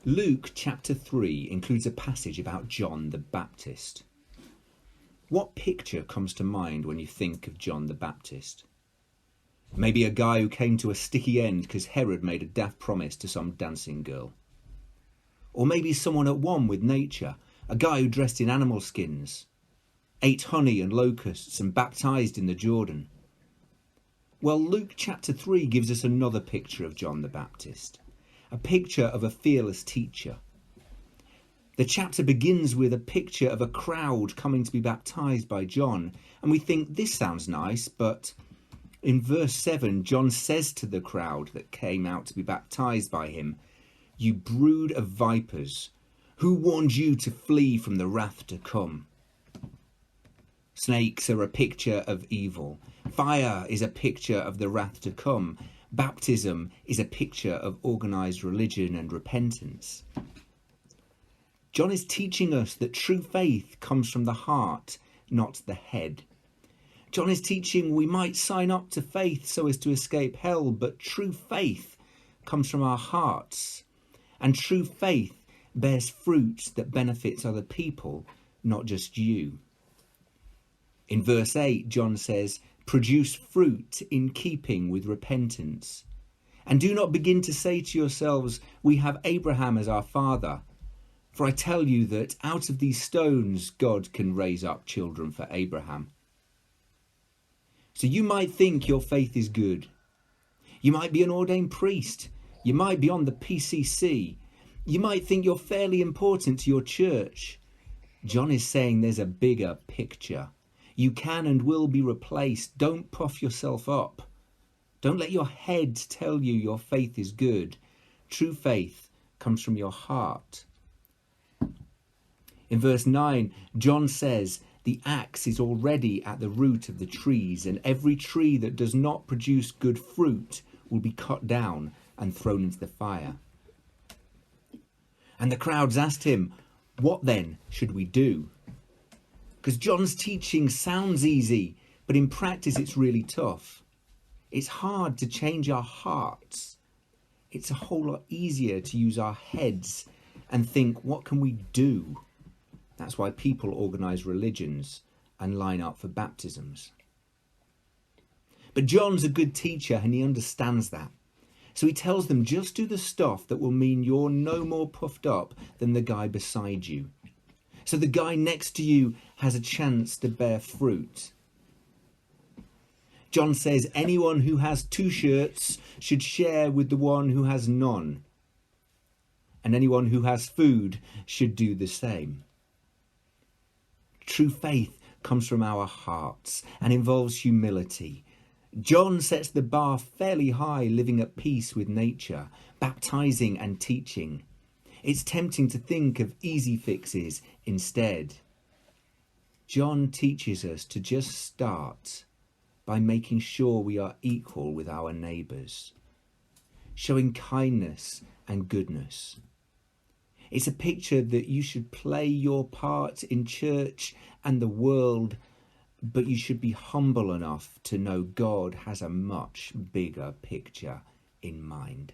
Luke chapter 3 includes a passage about John the Baptist. What picture comes to mind when you think of John the Baptist? Maybe a guy who came to a sticky end because Herod made a daft promise to some dancing girl. Or maybe someone at one with nature, a guy who dressed in animal skins, ate honey and locusts and baptized in the Jordan. Well, Luke chapter 3 gives us another picture of John the Baptist, a picture of a fearless teacher. The chapter begins with a picture of a crowd coming to be baptized by John, and we think this sounds nice, but in verse 7, John says to the crowd that came out to be baptized by him, "You brood of vipers, who warned you to flee from the wrath to come?" Snakes are a picture of evil. Fire is a picture of the wrath to come. Baptism is a picture of organised religion and repentance. John is teaching us that true faith comes from the heart, not the head. John is teaching we might sign up to faith so as to escape hell, but true faith comes from our hearts. And true faith bears fruit that benefits other people, not just you. In verse 8, John says, "Produce fruit in keeping with repentance. And do not begin to say to yourselves, 'We have Abraham as our father.' For I tell you that out of these stones God can raise up children for Abraham." So you might think your faith is good. You might be an ordained priest. You might be on the PCC. You might think you're fairly important to your church. John is saying there's a bigger picture. You can and will be replaced. Don't puff yourself up. Don't let your head tell you your faith is good. True faith comes from your heart. In verse 9, John says, "The axe is already at the root of the trees, and every tree that does not produce good fruit will be cut down and thrown into the fire." And the crowds asked him, "What then should we do?" Because John's teaching sounds easy, but in practice it's really tough. It's hard to change our hearts. It's a whole lot easier to use our heads and think, what can we do? That's why people organise religions and line up for baptisms. But John's a good teacher and he understands that. So he tells them, just do the stuff that will mean you're no more puffed up than the guy beside you. So the guy next to you has a chance to bear fruit. John says anyone who has 2 shirts should share with the one who has none. And anyone who has food should do the same. True faith comes from our hearts and involves humility. John sets the bar fairly high, living at peace with nature, baptizing and teaching. It's tempting to think of easy fixes instead. John teaches us to just start by making sure we are equal with our neighbours, showing kindness and goodness. It's a picture that you should play your part in church and the world, but you should be humble enough to know God has a much bigger picture in mind.